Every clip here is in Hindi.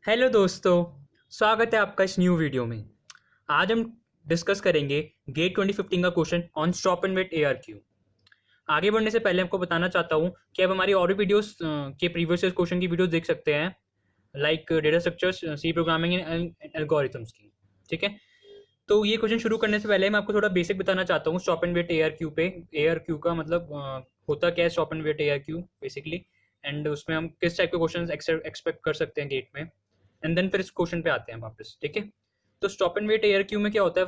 हेलो दोस्तों, स्वागत है आपका इस न्यू वीडियो में। आज हम डिस्कस करेंगे गेट 2015 का question on stop and wait ARQ। आगे बढ़ने से पहले आपको बताना चाहता हूँ कि आप हमारी और भी वीडियोस के प्रीवियस क्वेश्चन की वीडियोस देख सकते हैं, like data structures, C programming and algorithms की। ठीक है, तो ये क्वेश्चन शुरू करने से पहले मैं आपको थोड़ा बेसिक बताना चाहता हूँ स्टॉप एंड वेट ARQ पे। ARQ का मतलब होता क्या है, stop and wait ARQ basically, and उसमें हम किस टाइप के क्वेश्चन एक्सपेक्ट कर सकते हैं गेट में, एंड देन फिर इस क्वेश्चन पे आते हैं वापस। ठीक है, तो स्टॉप एंड वेट ARQ में क्या होता है,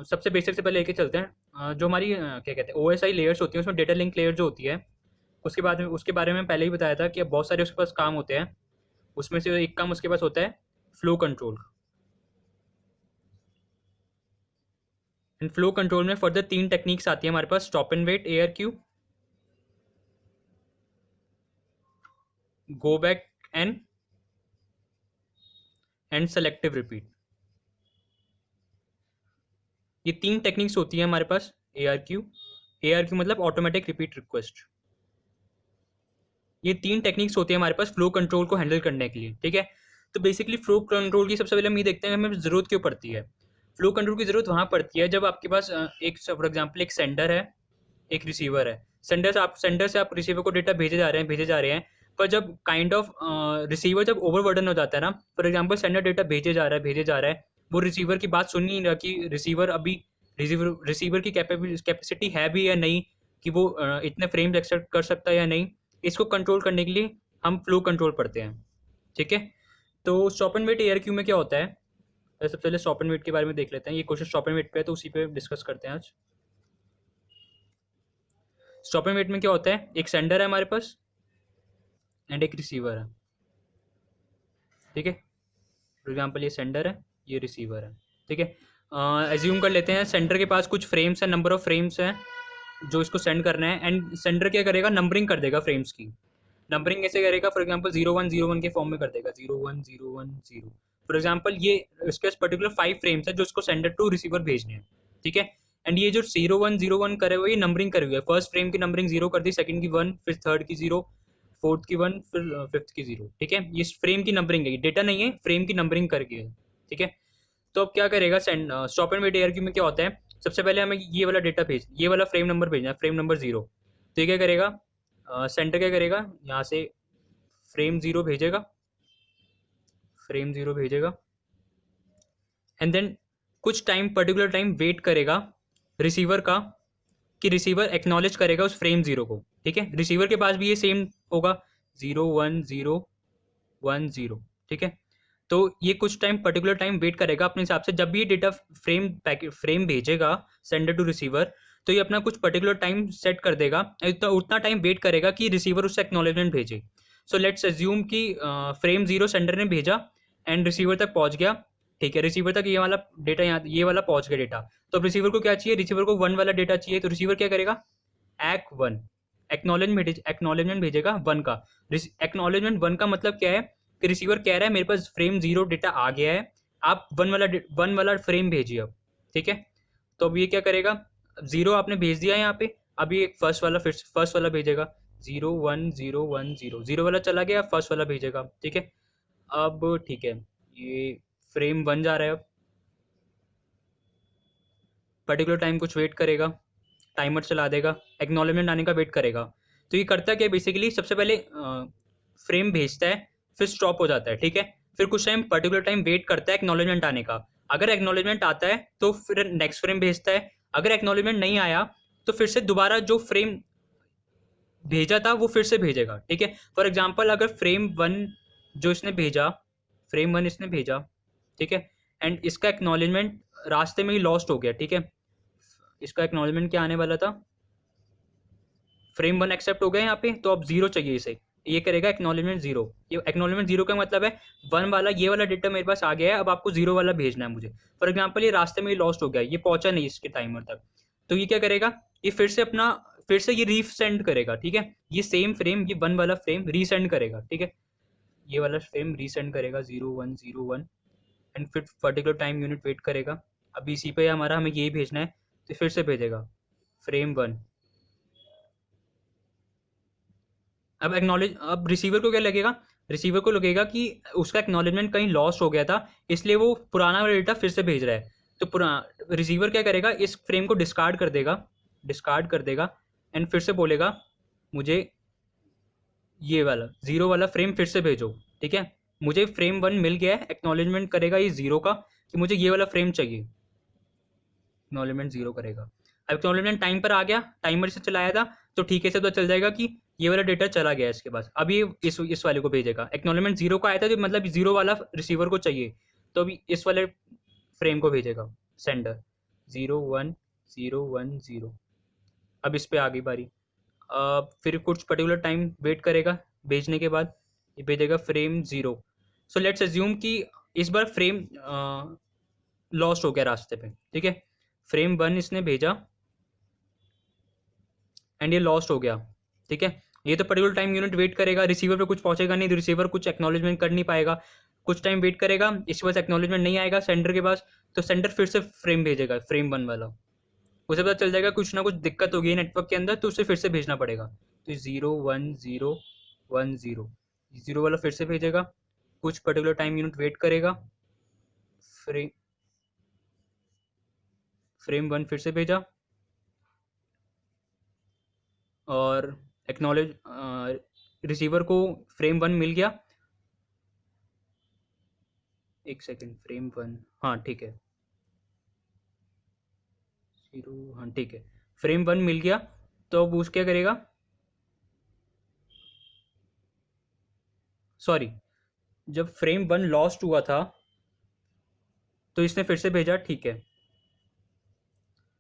सबसे बेसिक से पहले लेके चलते हैं। जो हमारी क्या कहते हैं OSI लेयर्स होती हैं, उसमें डेटा लिंक लेयर जो होती है, उसके बारे में पहले ही बताया था कि अब बहुत सारे उसके पास काम होते हैं। उसमें से एक काम उसके पास होता है flow control. And flow control में फर्दर 3 टेक्निक्स आती है हमारे पास, stop and wait ARQ, go back and selective repeat. ये 3 टेक्निक्स होती है हमारे पास ARQ मतलब ऑटोमेटिक रिपीट रिक्वेस्ट। ये 3 टेक्निक्स होती है हमारे पास फ्लो कंट्रोल को हैंडल करने के लिए। ठीक है, तो बेसिकली फ्लो कंट्रोल की सबसे पहले हम ये देखते हैं कि हमें ज़रूरत क्यों पड़ती है। फ्लो कंट्रोल की ज़रूरत वहाँ पड़ती है जब आपके पास एक फॉर एग्जाम्पल एक सेंडर है, एक रिसीवर है। सेंडर से आप रिसीवर को डेटा भेजे जा रहे हैं, पर जब काइंड ऑफ रिसीवर जब ओवरबर्डन हो जाता है ना, फॉर एग्जाम्पल सेंडर डेटा भेजे जा रहा है, वो रिसीवर की बात सुन नहीं रहा कि रिसीवर की कैपेसिटी है भी या नहीं, कि वो इतने फ्रेम्स एक्सेप्ट कर सकता है या नहीं। इसको कंट्रोल करने के लिए हम फ्लो कंट्रोल पढ़ते हैं। ठीक है, तो स्टॉप एंड वेट ARQ में क्या होता है, सबसे पहले स्टॉप एंड वेट के बारे में देख लेते हैं। ये क्वेश्चन स्टॉप एंड वेट पे है, तो उसी पे डिस्कस करते हैं आज। स्टॉप एंड वेट में क्या होता है, एक सेंडर है हमारे पास एंड एक रिसीवर है। ठीक है, फॉर एग्जाम्पल ये सेंडर है, ये रिसीवर है। ठीक है, एज्यूम कर लेते हैं सेंडर के पास कुछ फ्रेम्स हैं, नंबर ऑफ फ्रेम्स हैं जो इसको सेंड करना है, एंड सेंडर क्या करेगा, नंबरिंग कर देगा फ्रेम्स की। नंबरिंग कैसे करेगा, फॉर एग्जाम्पल 0101 के फॉर्म में कर देगा, 01010। फॉर एग्जाम्पल ये इसके पर्टिकुलर 5 फ्रेम्स है जो इसको सेंडर टू रिसीवर भेजने हैं। ठीक है, एंड ये जो 0101 करे हुए, ये नंबरिंग करे हुए है। फर्स्ट फ्रेम की नंबरिंग 0 कर दी, सेकंड की 1, फिर थर्ड की 0, फोर्थ की 1, फिर फिफ्थ की 0। ठीक है, ये फ्रेम की नंबरिंग है, डेटा नहीं है, फ्रेम की नंबरिंग करके है। ठीक है, तो अब क्या करेगा, स्टॉप एंड वेट ARQ में क्या होता है, सबसे पहले हमें ये वाला फ्रेम नंबर भेजना है, फ्रेम नंबर 0। तो ये क्या करेगा, सेंटर क्या करेगा, यहाँ से फ्रेम 0 भेजेगा एंड देन कुछ टाइम, पर्टिकुलर टाइम वेट करेगा रिसीवर का, कि रिसीवर एक्नॉलेज करेगा उस फ्रेम 0 को। ठीक है, रिसीवर के पास भी ये सेम होगा, 01010। ठीक है, तो ये कुछ टाइम, पर्टिकुलर टाइम वेट करेगा अपने हिसाब से। जब भी ये डेटा फ्रेम भेजेगा सेंडर टू रिसीवर, तो ये अपना कुछ पर्टिकुलर टाइम सेट कर देगा, उतना टाइम वेट करेगा कि रिसीवर उससे एक्नॉलेजमेंट भेजे। सो लेट्स एज्यूम कि फ्रेम 0 सेंडर ने भेजा एंड रिसीवर तक पहुंच गया। ठीक है, रिसीवर तक ये वाला डेटा, यहाँ ये वाला पहुंच गया डेटा। तो अब रिसीवर को क्या चाहिए, रिसीवर को 1 वाला डेटा चाहिए, तो रिसीवर क्या करेगा, ACK 1 एक्नॉलेजमेंट भेजेगा 1 का। एक्नॉलेजमेंट 1 का मतलब क्या है, कि रिसीवर कह रहा है मेरे पास फ्रेम 0 डेटा आ गया है, आप 1 वाला फ्रेम भेजिए अब। ठीक है, तो अब ये क्या करेगा, 0 आपने भेज दिया यहाँ पे, अभी एक फर्स्ट वाला भेजेगा, 01010। 0 वाला चला गया, फर्स्ट वाला भेजेगा। ठीक है, अब ठीक है, ये फ्रेम 1 जा रहा है, अब पर्टिकुलर टाइम कुछ वेट करेगा, टाइमर चला देगा, एक्नॉलेजमेंट आने का वेट करेगा। तो ये करता क्या, बेसिकली सबसे पहले फ्रेम भेजता है, फिर स्टॉप हो जाता है। ठीक है, फिर कुछ टाइम, पर्टिकुलर टाइम वेट करता है एक्नॉलेजमेंट आने का। अगर एक्नॉलेजमेंट आता है तो फिर नेक्स्ट फ्रेम भेजता है। अगर एक्नॉलेजमेंट नहीं आया तो फिर से दोबारा जो फ्रेम भेजा था वो फिर से भेजेगा। ठीक है, फॉर एग्जाम्पल अगर फ्रेम 1 इसने भेजा, ठीक है, एंड इसका एक्नॉलेजमेंट रास्ते में ही लॉस्ट हो गया। ठीक है, इसका एक्नॉलेजमेंट क्या आने वाला था, फ्रेम 1 एक्सेप्ट हो गया यहाँ पे, तो अब 0 चाहिए इसे, ये करेगा एक्नॉलेजमेंट 0। ये एक्नॉलेजमेंट 0 का मतलब है 1 वाला, ये वाला डेटा मेरे पास आ गया है, अब आपको 0 वाला भेजना है मुझे। फॉर एग्जाम्पल ये रास्ते में ही लॉस्ट हो गया, ये पहुंचा नहीं इसके टाइमर तक, तो ये क्या करेगा, ये फिर से ये रीसेंड करेगा। ठीक है, ये सेम फ्रेम, ये 1 वाला फ्रेम रीसेंड करेगा। ठीक है, ये वाला फ्रेम रीसेंड करेगा 0101, एंड फिर पर्टिकुलर टाइम यूनिट वेट करेगा। अब इसी पे हमारा, हमें यही भेजना है, तो फिर से भेजेगा फ्रेम 1। अब रिसीवर को क्या लगेगा, रिसीवर को लगेगा कि उसका एक्नॉलेजमेंट कहीं लॉस्ट हो गया था, इसलिए वो पुराना वाला डेटा फिर से भेज रहा है। तो रिसीवर क्या करेगा, इस फ्रेम को डिस्कार्ड कर देगा एंड फिर से बोलेगा मुझे ये वाला 0 वाला फ्रेम फिर से भेजो। ठीक है, मुझे फ्रेम 1 मिल गया है, एक्नॉलेजमेंट करेगा ये 0 का कि मुझे ये वाला फ्रेम चाहिए, एक्नॉलेजमेंट 0 करेगा। अब एक्नॉलेजमेंट टाइम पर आ गया, टाइमर से चलाया था, तो ठीक है से तो चल जाएगा कि ये वाला डेटा चला गया है इसके पास। अब ये इस वाले को भेजेगा, एक्नॉलेजमेंट 0 का आया था, जो मतलब 0 वाला रिसीवर को चाहिए, तो अभी इस वाले फ्रेम को भेजेगा सेंडर 0 1 0 1 0। अब इस पे आ गई बारी। फिर कुछ पर्टिकुलर टाइम वेट करेगा, भेजने के बाद ये भेजेगा फ्रेम 0। सो लेट्स अज्यूम कि इस बार फ्रेम लॉस्ट हो गया रास्ते पे। ठीक है, फ्रेम 1 इसने भेजा एंड ये लॉस्ट हो गया। ठीक है, ये तो पर्टिकुलर टाइम यूनिट वेट करेगा, रिसीवर पे कुछ पहुंचेगा नहीं, रिसीवर कुछ एक्नॉलेजमेंट कर नहीं पाएगा, कुछ टाइम वेट करेगा, इसके पास एक्नॉलेजमेंट नहीं आएगा सेंडर के पास, तो सेंडर फिर से फ्रेम भेजेगा, फ्रेम 1 वाला। उसे पता चल जाएगा कुछ ना कुछ दिक्कत हो गई नेटवर्क के अंदर, तो उसे फिर से भेजना पड़ेगा। तो 0 1 0 1 0, 0 वाला फिर से भेजेगा, कुछ पर्टिकुलर टाइम यूनिट वेट करेगा, फ्रेम फ्रेम 1 फिर से भेजा और एक्नॉलेज रिसीवर को फ्रेम 1 मिल गया। एक सेकेंड, फ्रेम 1, हाँ ठीक है, 0, हाँ ठीक है, फ्रेम 1 मिल गया। तो अब उस क्या करेगा, सॉरी, जब फ्रेम 1 लॉस्ट हुआ था तो इसने फिर से भेजा। ठीक है,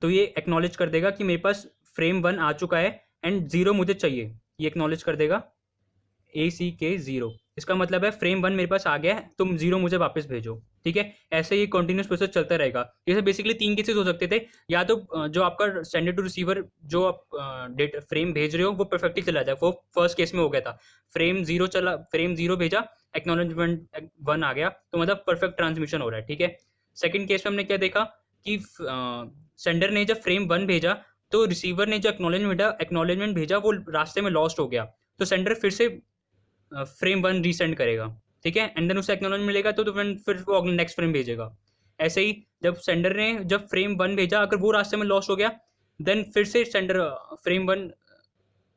तो ये एक्नॉलेज कर देगा कि मेरे पास फ्रेम 1 आ चुका है एंड 0 मुझे चाहिए, ये एक्नॉलेज कर देगा ACK 0। इसका मतलब है फ्रेम 1 मेरे पास आ गया है, तुम 0 मुझे वापस भेजो। ठीक है, ऐसे ही कंटिन्यूस प्रोसेस चलता रहेगा। जैसे बेसिकली 3 केसेस हो सकते थे, या तो जो आपका सेंडर टू रिसीवर जो आप डेटा फ्रेम भेज रहे हो वो परफेक्टली चला जाए, वो फर्स्ट केस में हो गया था, फ्रेम 0 भेजा, एक्नॉलेजमेंट 1 आ गया, तो मतलब परफेक्ट ट्रांसमिशन हो रहा है। ठीक है, सेकेंड केस में हमने क्या देखा कि सेंडर ने जब फ्रेम 1 भेजा तो रिसीवर ने जो एक्नॉलेजमेंट भेजा वो रास्ते में लॉस्ट हो गया, तो सेंडर फिर से फ्रेम 1 रीसेंड करेगा। ठीक है, एंड देन उसे एक्नॉलेजमेंट मिलेगा तो फिर वो नेक्स्ट फ्रेम भेजेगा। ऐसे ही जब सेंडर ने जब फ्रेम 1 भेजा, अगर वो रास्ते में लॉस्ट हो गया, देन फिर से सेंडर फ्रेम 1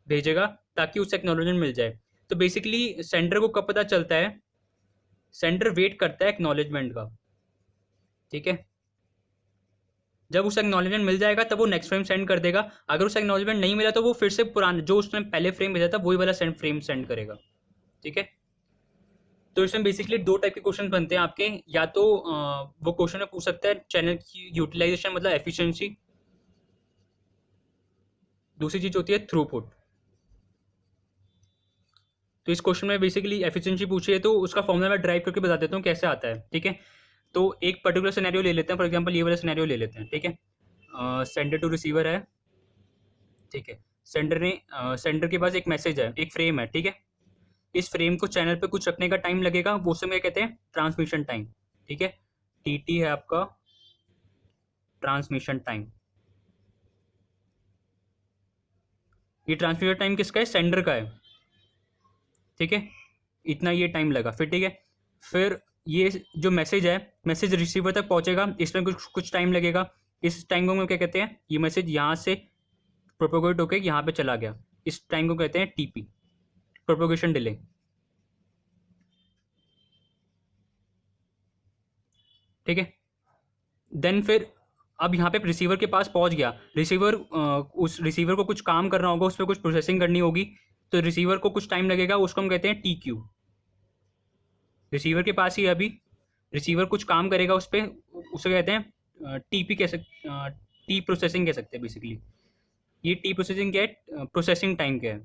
भेजेगा ताकि उसे एक्नॉलेजमेंट मिल जाए। तो बेसिकली सेंडर को कब पता चलता है, सेंडर वेट करता है एक्नॉलेजमेंट का। ठीक है, जब उसे एक्नॉलेजमेंट मिल जाएगा तब वो नेक्स्ट फ्रेम सेंड कर देगा, अगर उसे एक्नॉलेजमेंट नहीं मिला तो वो फिर से पुराना जो उसने पहले फ्रेम भेजा था वही वाला फ्रेम सेंड करेगा। ठीक है, तो इसमें बेसिकली 2 टाइप के क्वेश्चन बनते हैं आपके, या तो वो क्वेश्चन में पूछ सकता है चैनल की यूटिलाइजेशन मतलब एफिशिएंसी, दूसरी चीज होती है थ्रूपुट। तो इस क्वेश्चन में बेसिकली एफिशिएंसी पूछी है, तो उसका फॉर्मूला मैं ड्राइव करके बता देता हूँ कैसे आता है। ठीक है, तो एक पर्टिकुलर सिनेरियो ले लेते हैं, फॉर एग्जांपल ये वाला सिनेरियो ले लेते हैं। ठीक है, सेंडर टू रिसीवर है। ठीक है, सेंडर के पास एक मैसेज है, एक फ्रेम है। ठीक है, इस फ्रेम को चैनल पे कुछ रखने का टाइम लगेगा, वो समय कहते हैं ट्रांसमिशन टाइम। ठीक है, TT है आपका ट्रांसमिशन टाइम। ये ट्रांसमिशन टाइम किसका है, सेंडर का है। ठीक है, इतना ये टाइम लगा। फिर ठीक है, फिर ये जो मैसेज है, मैसेज रिसीवर तक पहुंचेगा, इसमें कुछ कुछ टाइम लगेगा। इस टाइम को क्या कहते हैं, ये मैसेज यहाँ से प्रोपोगेट होकर यहाँ पे चला गया, इस टाइम को कहते हैं TP, प्रोपोगेशन डिले। ठीक है, देन फिर अब यहाँ पे रिसीवर के पास पहुंच गया, रिसीवर उस रिसीवर को कुछ काम करना होगा, उस पर कुछ प्रोसेसिंग करनी होगी, तो रिसीवर को कुछ टाइम लगेगा, उसको हम कहते हैं TQ। रिसीवर के पास ही अभी रिसीवर कुछ काम करेगा उस पर, उसे कहते हैं TP कह सकते, टी प्रोसेसिंग कह सकते हैं बेसिकली। ये टी प्रोसेसिंग क्या है, प्रोसेसिंग टाइम क्या है,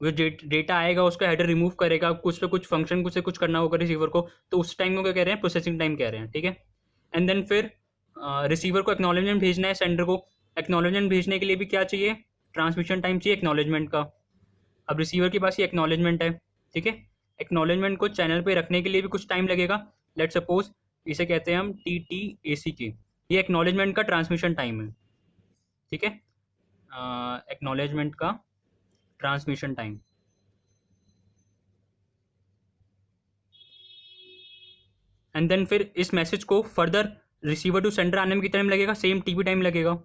वो डेटा आएगा उसका हेडर रिमूव करेगा, कुछ पे कुछ फंक्शन कुछ से कुछ करना होगा रिसीवर को, तो उस टाइम को क्या कह रहे हैं, प्रोसेसिंग टाइम कह रहे हैं। ठीक है, एंड देन फिर रिसीवर को एक्नॉलेजमेंट भेजना है सेंडर को, एक्नॉलेजमेंट भेजने के लिए भी क्या चाहिए, ट्रांसमिशन टाइम चाहिए एक्नॉलेजमेंट का। अब रिसीवर के पास ये एक्नॉलेजमेंट है। ठीक है, एक्नॉलेजमेंट को चैनल पे रखने के लिए भी कुछ टाइम लगेगा, लेट सपोज इसे कहते हैं हम TTACK, ये एक्नॉलेजमेंट का ट्रांसमिशन टाइम है। ठीक है, एक्नॉलेजमेंट का ट्रांसमिशन टाइम। एंड देन फिर इस मैसेज को फर्दर रिसीवर टू सेंडर आने में कितना टाइम लगेगा, सेम टीपी टाइम लगेगा।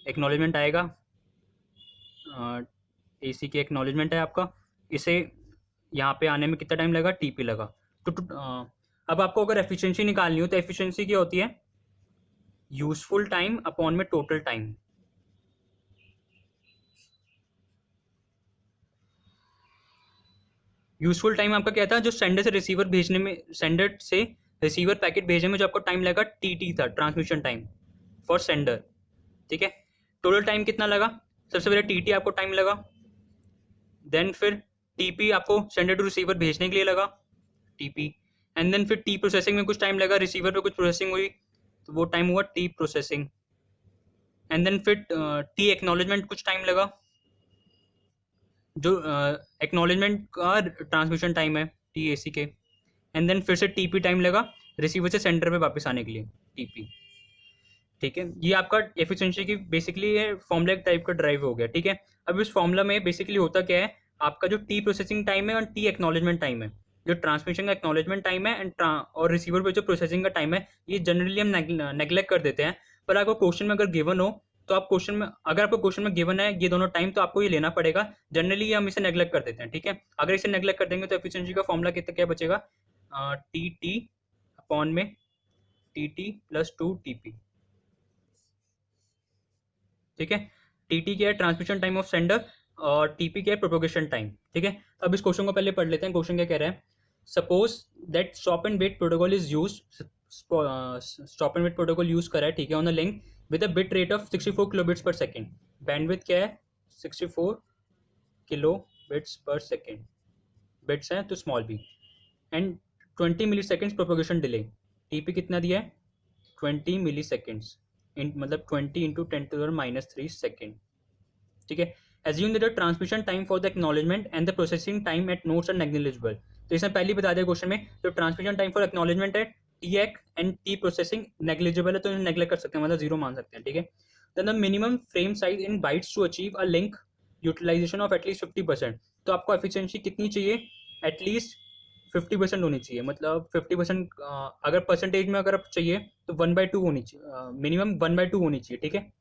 एक्नॉलेजमेंट आएगा, एसी की एक्नॉलेजमेंट है आपका, इसे यहाँ पे आने में कितना टाइम लगा, टीपी लगा। तो अब आपको अगर एफिशिएंसी निकालनी हो तो एफिशिएंसी क्या होती है, यूजफुल टाइम अपॉन में टोटल टाइम। यूजफुल टाइम आपका क्या था, जो सेंडर से रिसीवर भेजने में, सेंडर से रिसीवर पैकेट भेजने में जो आपको टाइम लगा, टीटी था, ट्रांसमिशन टाइम फॉर सेंडर, ठीक है। टोटल टाइम कितना लगा, सबसे पहले टीटी आपको टाइम लगा, देन फिर टीपी आपको सेंडर टू रिसीवर भेजने के लिए लगा, टीपी, एंड देन फिर टी प्रोसेसिंग में कुछ टाइम लगा, रिसीवर पे कुछ प्रोसेसिंग हुई तो वो टाइम हुआ टी प्रोसेसिंग, एंड देन फिर टी एक्नॉलेजमेंट कुछ टाइम लगा, जो एक्नॉलेजमेंट का ट्रांसमिशन टाइम है टी ए सी के, एंड देन फिर से टीपी टाइम लगा रिसीवर से सेंटर पे वापस आने के लिए, टीपी, ठीक है। ये आपका एफिशिएंसी की बेसिकली ये फॉर्मूला टाइप का ड्राइव हो गया, ठीक है। अब इस फॉर्मूला में बेसिकली होता क्या है, आपका जो टी प्रोसेसिंग टाइम है और टी एक्नॉलेजमेंट टाइम है, जो ट्रांसमिशन का एक्नॉलेजमेंट टाइम है एंड और रिसीवर पे जो प्रोसेसिंग का टाइम है, ये जनरली हम नेग्लेक्ट कर देते हैं। पर आपको क्वेश्चन में अगर गिवन हो तो आप क्वेश्चन में, अगर आपको क्वेश्चन में गिवन है ये दोनों टाइम, तो आपको ये लेना पड़ेगा। जनरली हम इसे नेग्लेक्ट कर देते हैं, ठीक है। अगर इसे नेग्लेक्ट कर देंगे तो एफिशिएंसी का फॉर्मूला कितना क्या बचेगा, टी टी अपॉन में T T plus two T P, ठीक है। टीटी क्या है, ट्रांसमिशन टाइम ऑफ सेंडर, और टीपी क्या है, प्रोपोगेशन टाइम, ठीक है। अब इस क्वेश्चन को पहले पढ़ लेते हैं। क्वेश्चन क्या कह रहा है, suppose that stop and wait protocol is use, stop and wait protocol use करा है, ठीक है, on the link with a bit rate of 64 kilobits per second, bandwidth क्या है 64 किलोबिट्स पर सेकेंड, बिट्स हैं तो small B, and 20 milliseconds propagation delay, TP कितना दिया है 20 मिली सेकेंड्स, मतलब 20 इंटू 10⁻³ सेकेंड, ठीक है। Assume that the transmission time for the acknowledgement and the processing time at nodes are negligible. तो इसमें पहले बता दिया क्वेश्चन में, जो ट्रांसमिशन टाइम फॉर एक्नॉलेजमेंट है T ack and T processing negligible है, तो इन्हें नेग्लेक्ट कर सकते हैं, मतलब जीरो मान सकते हैं, ठीक है। Then the minimum frame size in bytes to achieve a link utilization of at least 50%। तो आपको एफिशिएंसी कितनी चाहिए, एटलीस्ट 50% होनी चाहिए, मतलब 50%, अगर परसेंटेज में अगर आप चाहिए तो 1/2 होनी चाहिए, मिनिमम 1/2 होनी चाहिए, ठीक है।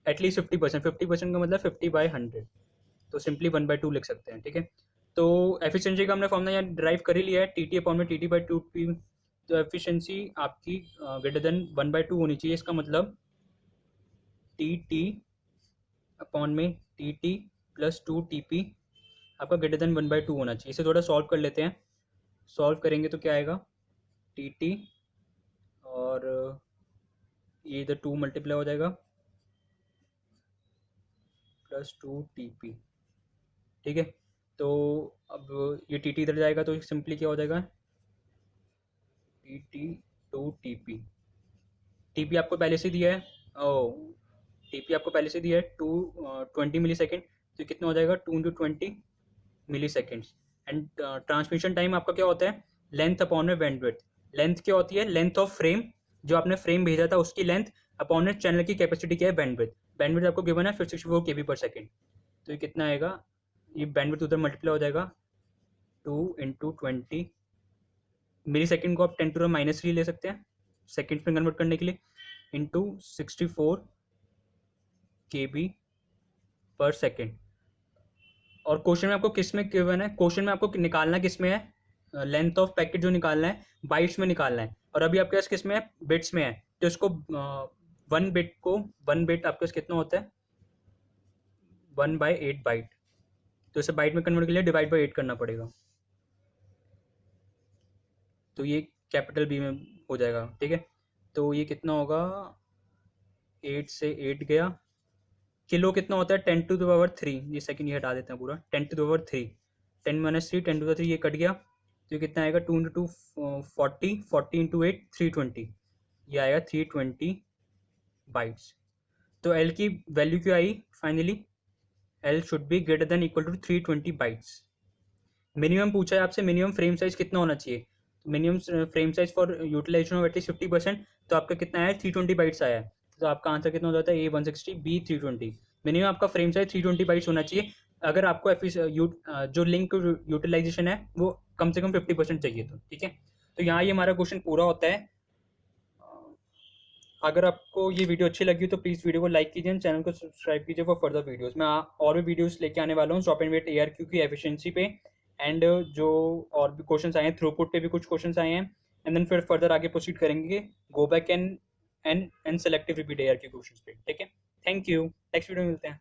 एटलीस्ट 50%, 50% का मतलब 50/100, तो सिंपली 1/2 लिख सकते हैं, ठीक है। तो एफिशिएंसी का हमने फॉर्मूला यहाँ ड्राइव कर ही लिया है, टी टी अपॉन में T T by two P. तो एफिशिएंसी आपकी ग्रेटर देन 1/2 होनी चाहिए, इसका मतलब टी टी अपॉन में T T plus two T P आपका ग्रेटर देन 1/2 होना चाहिए। इसे थोड़ा सॉल्व कर लेते हैं, सॉल्व करेंगे तो क्या आएगा, टी टी और ये इधर 2 मल्टीप्लाई हो जाएगा प्लस 2 टी पी, ठीक है। तो अब ये टी टी इधर जाएगा तो सिंपली क्या हो जाएगा, T T two T P, T P आपको पहले से दिया है, ओ टी पी आपको पहले से दिया है 20 मिली सेकेंड, तो कितना हो जाएगा 2 into 20 milliseconds. And transmission time आपका क्या होता है, लेंथ अपॉन में बैंडविड्थ। लेंथ क्या होती है, लेंथ ऑफ फ्रेम, जो आपने फ्रेम भेजा था उसकी लेंथ अपॉन में चैनल की कैपेसिटी क्या है, बैंडविड्थ। बैंडविड्थ आपको गिवन है 64 KB पर सेकेंड, तो ये कितना आएगा, ये बैंडविड्थ उधर मल्टीप्लाई हो जाएगा 2 इंटू 20 मिली सेकेंड को आप 10⁻³ ले सकते हैं सेकेंड में कन्वर्ट करने के लिए, इंटू 64 KB पर सेकेंड। और क्वेश्चन में आपको किस में गिवन है, क्वेश्चन में आपको निकालना किस में है, लेंथ ऑफ पैकेट जो निकालना है बाइट्स में निकालना है, और अभी आपके पास किस में है, बिट्स में है। तो इसको 1 बिट आपके पास कितना होता है 1/8 बाइट, तो इसे बाइट में कन्वर्ट के लिए डिवाइड बाई 8 करना पड़ेगा, तो ये कैपिटल बी में हो जाएगा, ठीक है। तो ये कितना होगा, 8 से 8 गया, किलो कितना होता है 10⁻3, ये सेकंड ये हटा देते हैं पूरा, 10⁻3, 10 - 3 10⁻3 ये कट गया, तो ये कितना आएगा 2 इंटू 40, 40 इंटू 8 320, ये आएगा 320 बाइट्स। तो एल की वैल्यू क्या आई finally, L should be greater than equal to 320 bytes. Minimum पूछा है आपसे, मिनिमम फ्रेम साइज कितना होना चाहिए, minimum frame size for utilization of at least 50%, तो आपका कितना आया 320 बाइट्स आया है। तो आपका आंसर कितना हो जाता है, A 160 B 320। मिनिमम आपका फ्रेम साइज 320 बाइट्स होना चाहिए अगर आपको जो लिंक यूटिलाइजेशन है वो कम से कम 50% चाहिए, तो ठीक है। तो यहाँ ये हमारा क्वेश्चन पूरा होता है। अगर आपको ये वीडियो अच्छी लगी तो प्लीज़ वीडियो को लाइक कीजिए, चैनल को सब्सक्राइब कीजिए फॉर फर्दर वीडियोस। मैं और भी वीडियोस लेके आने वाला हूँ स्टॉप एंड वेट ARQ की एफिशिएंसी पे, एंड जो और भी क्वेश्चंस आए हैं थ्रूपुट पे भी कुछ क्वेश्चंस आए हैं, एंड देन फिर फर्दर आगे प्रोसीड करेंगे गो back and selective repeat ARQ questions पे, ठीक है। थैंक यू, नेक्स्ट वीडियो में मिलते हैं।